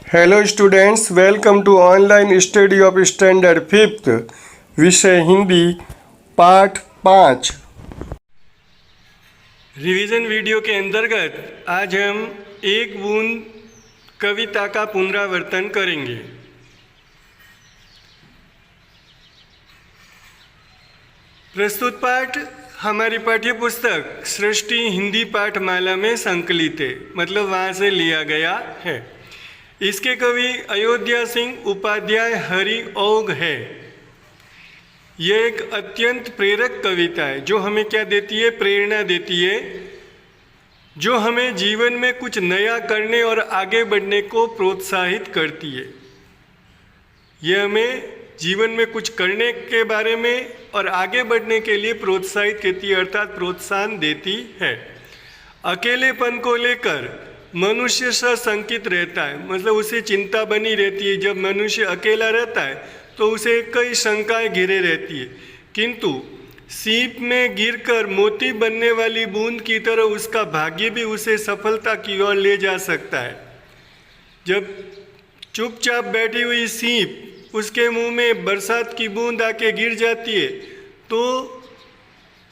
Hello students, welcome to online study of standard fifth. विषय हिंदी, पाठ 5। Revision video के अंतर्गत आज हम एक बूंद कविता का पुनरावर्तन करेंगे। प्रस्तुत पाठ हमारी पाठ्य पुस्तक सृष्टि हिंदी पाठमाला में संकलित है, मतलब वहाँ से लिया गया है। इसके कवि अयोध्या सिंह उपाध्याय हरि ओघ है। यह एक अत्यंत प्रेरक कविता है जो हमें क्या देती है? प्रेरणा देती है, जो हमें जीवन में कुछ नया करने और आगे बढ़ने को प्रोत्साहित करती है। यह हमें जीवन में कुछ करने के बारे में और आगे बढ़ने के लिए प्रोत्साहित करती है, अर्थात प्रोत्साहन देती है। अकेलेपन को लेकर मनुष्य सशंकित रहता है, मतलब उसे चिंता बनी रहती है। जब मनुष्य अकेला रहता है तो उसे कई शंकाएं घिरे रहती है, किंतु सीप में गिरकर मोती बनने वाली बूंद की तरह उसका भाग्य भी उसे सफलता की ओर ले जा सकता है। जब चुपचाप बैठी हुई सीप उसके मुंह में बरसात की बूंद आके गिर जाती है तो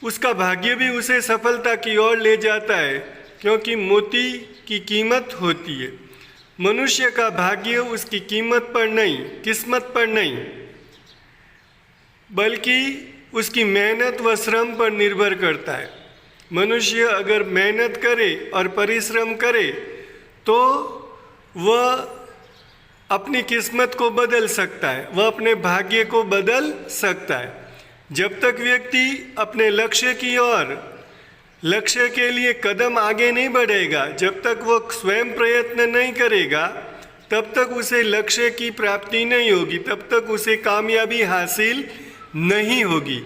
उसका भाग्य भी उसे सफलता की ओर ले जाता है, क्योंकि मोती की कीमत होती है। मनुष्य का भाग्य उसकी कीमत पर नहीं, किस्मत पर नहीं, बल्कि उसकी मेहनत व श्रम पर निर्भर करता है। मनुष्य अगर मेहनत करे और परिश्रम करे तो वह अपनी किस्मत को बदल सकता है, वह अपने भाग्य को बदल सकता है। जब तक व्यक्ति अपने लक्ष्य की ओर, लक्ष्य के लिए कदम आगे नहीं बढ़ेगा, जब तक वह स्वयं प्रयत्न नहीं करेगा, तब तक उसे लक्ष्य की प्राप्ति नहीं होगी, तब तक उसे कामयाबी हासिल नहीं होगी।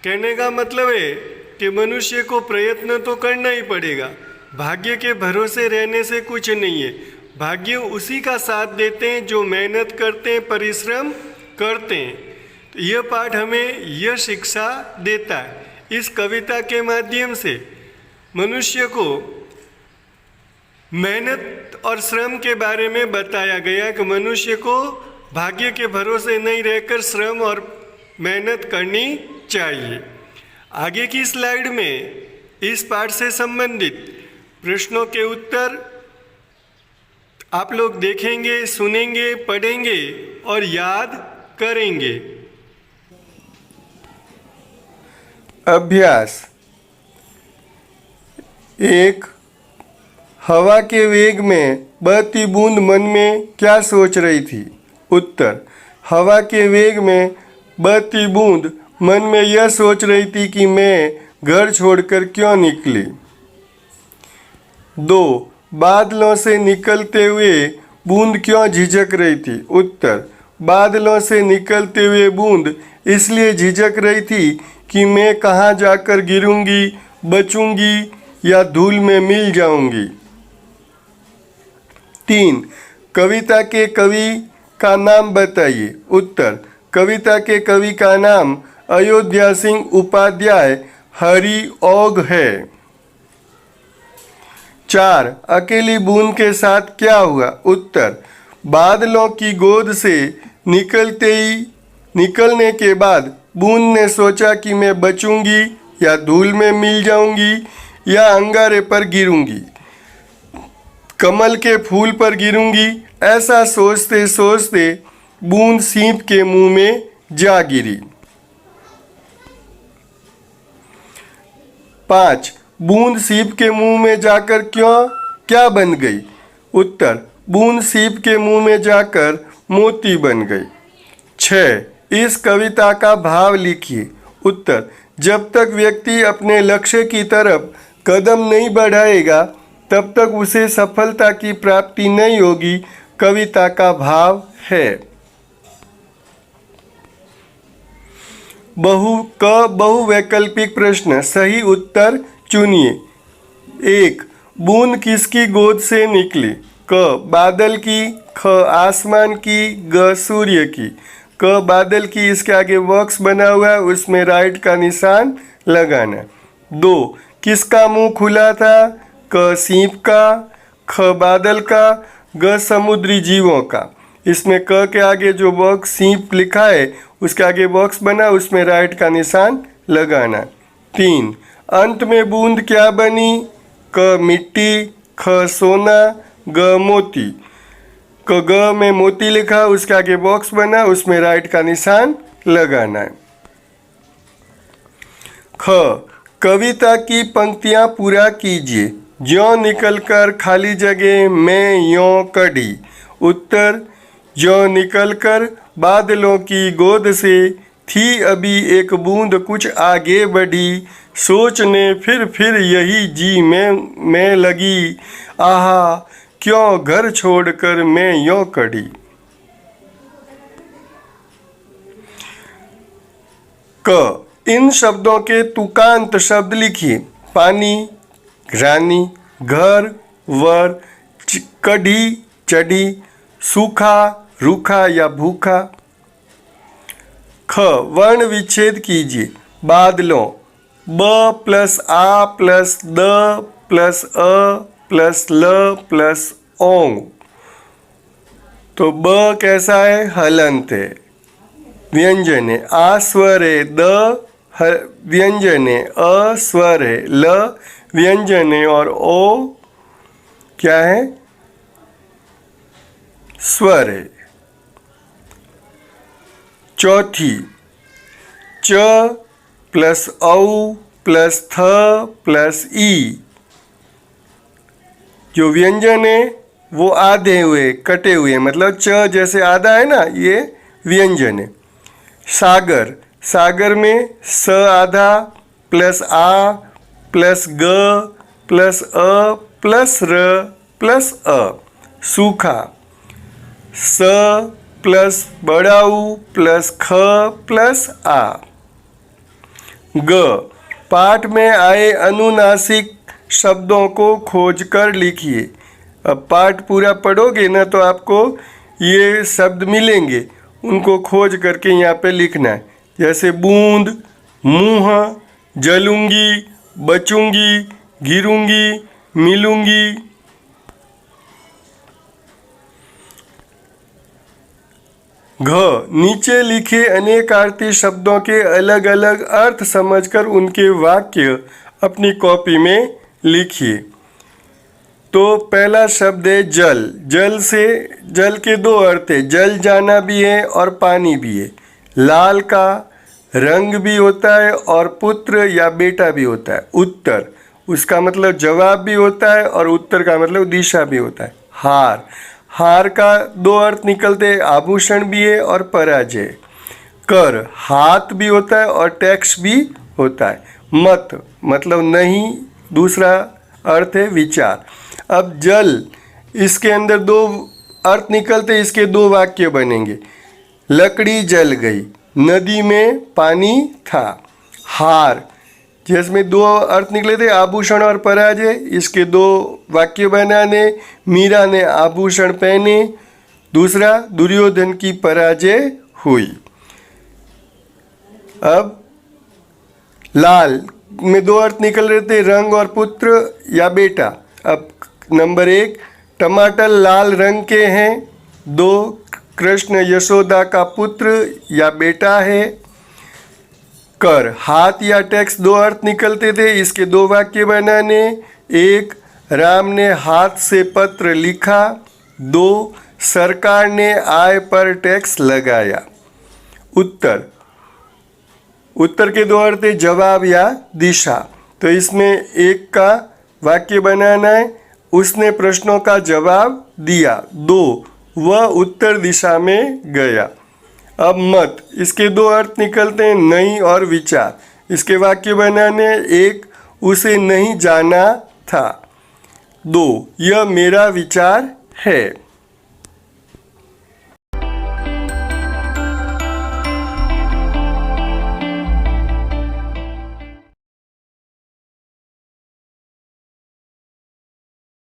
कहने का मतलब है कि मनुष्य को प्रयत्न तो करना ही पड़ेगा, भाग्य के भरोसे रहने से कुछ नहीं है। भाग्य उसी का साथ देते हैं जो मेहनत करते हैं, परिश्रम करते हैं। तो यह पाठ हमें यह शिक्षा देता है। इस कविता के माध्यम से मनुष्य को मेहनत और श्रम के बारे में बताया गया कि मनुष्य को भाग्य के भरोसे नहीं रहकर श्रम और मेहनत करनी चाहिए। आगे की स्लाइड में इस पाठ से संबंधित प्रश्नों के उत्तर आप लोग देखेंगे, सुनेंगे, पढ़ेंगे और याद करेंगे। अभ्यास 1। हवा के वेग में बहती बूंद मन में क्या सोच रही थी? उत्तर। हवा के वेग में बहती बूंद मन में यह सोच रही थी कि मैं घर छोड़कर क्यों निकली। 2। बादलों से निकलते हुए बूंद क्यों झिझक रही थी? उत्तर। बादलों से निकलते हुए बूंद इसलिए झिझक रही थी कि मैं कहाँ जाकर गिरूंगी, बचूंगी या धूल में मिल जाऊंगी। 3। कविता के कवि का नाम बताइए। उत्तर। कविता के कवि का नाम अयोध्या सिंह उपाध्याय हरि ओघ है। 4। अकेली बूंद के साथ क्या हुआ? उत्तर। बादलों की गोद से निकलने के बाद बूंद ने सोचा कि मैं बचूंगी या धूल में मिल जाऊंगी या अंगारे पर गिरूंगी, कमल के फूल पर गिरूंगी। ऐसा सोचते सोचते बूंद सीप के मुंह में जा गिरी। 5। बूंद सीप के मुंह में जाकर क्या बन गई? उत्तर। बूंद सीप के मुंह में जाकर मोती बन गई। 6। इस कविता का भाव लिखिए। उत्तर। जब तक व्यक्ति अपने लक्ष्य की तरफ कदम नहीं बढ़ाएगा तब तक उसे सफलता की प्राप्ति नहीं होगी, कविता का भाव है। बहुवैकल्पिक प्रश्न, सही उत्तर चुनिए। 1। बूंद किसकी गोद से निकली? क। बादल की। ख। आसमान की। ग। सूर्य की। क। बादल की, इसके आगे बॉक्स बना हुआ है, उसमें राइट का निशान लगाना। 2। किसका मुंह खुला था? क। सीप का। ख। बादल का। ग समुद्री जीवों का। इसमें क के आगे जो बॉक्स सीप लिखा है उसके आगे बॉक्स बना, उसमें राइट का निशान लगाना। 3 अंत में बूंद क्या बनी? क मिट्टी, ख सोना, ग मोती। ग में मोती लिखा, उसके आगे बॉक्स बना, उसमें राइट का निशान लगाना है। ख कविता की पंक्तियां पूरा कीजिए। ज्यों निकलकर खाली जगह में यों कढ़ी। उत्तर ज्यों निकलकर बादलों की गोद से थी अभी एक बूंद कुछ आगे बढ़ी। सोचने फिर यही जी में लगी। आहा क्यों घर छोड़कर मैं यों कढ़ी। क इन शब्दों के तुकांत शब्द लिखिए। पानी, रानी, घर, वर, कढ़ी, चढ़ी, सूखा, रूखा या भूखा। ख वर्ण विच्छेद कीजिए। बादलों ब प्लस आ प्लस द प्लस अ प्लस ल प्लस ओंग। तो ब कैसा है? हलंत है। व्यंजन है, आ स्वर है, द व्यंजन है, अ स्वर है, ल व्यंजन है और ओ क्या है? स्वर है। चौथी च प्लस औ प्लस थ प्लस ई। जो व्यंजन है वो आधे हुए, कटे हुए, मतलब च जैसे आधा है ना, ये व्यंजन है। सागर, सागर में स आधा प्लस आ प्लस ग प्लस अ प्लस र प्लस अ। सूखा स प्लस बड़ा उ प्लस ख प्लस आ। ग पाठ में आए अनुनासिक शब्दों को खोजकर लिखिए। अब पाठ पूरा पढ़ोगे ना तो आपको ये शब्द मिलेंगे, उनको खोज करके यहाँ पे लिखना है। जैसे बूंद, मुँह, जलूंगी, बचूंगी, गिरूंगी, मिलूंगी। घ नीचे लिखे अनेकार्थी शब्दों के अलग अलग अर्थ समझकर उनके वाक्य अपनी कॉपी में लिखिए। तो पहला शब्द है जल। जल से जल के दो अर्थ है, जल जाना भी है और पानी भी है। लाल का रंग भी होता है और पुत्र या बेटा भी होता है। उत्तर उसका मतलब जवाब भी होता है और उत्तर का मतलब दिशा भी होता है। हार, हार का दो अर्थ निकलते हैं, आभूषण भी है और पराजय। कर हाथ भी होता है और टैक्स भी होता है। मत मतलब नहीं, दूसरा अर्थ है विचार। अब जल, इसके अंदर दो अर्थ निकलते, इसके दो वाक्य बनेंगे। लकड़ी जल गई, नदी में पानी था। हार जिसमें दो अर्थ निकले थे, आभूषण और पराजय, इसके दो वाक्य बनाने। मीरा ने आभूषण पहने, दूसरा दुर्योधन की पराजय हुई। अब लाल में दो अर्थ निकल रहे थे, रंग और पुत्र या बेटा। अब नंबर 1 टमाटर लाल रंग के हैं। 2 कृष्ण यशोदा का पुत्र या बेटा है। कर हाथ या टैक्स दो अर्थ निकलते थे, इसके दो वाक्य बनाने। 1 राम ने हाथ से पत्र लिखा। 2 सरकार ने आय पर टैक्स लगाया। उत्तर, उत्तर के दो अर्थ है जवाब या दिशा। तो इसमें 1 का वाक्य बनाना है, उसने प्रश्नों का जवाब दिया। 2 वह उत्तर दिशा में गया। अब मत, इसके दो अर्थ निकलते हैं नहीं और विचार। इसके वाक्य बनाने। 1 उसे नहीं जाना था। 2 यह मेरा विचार है।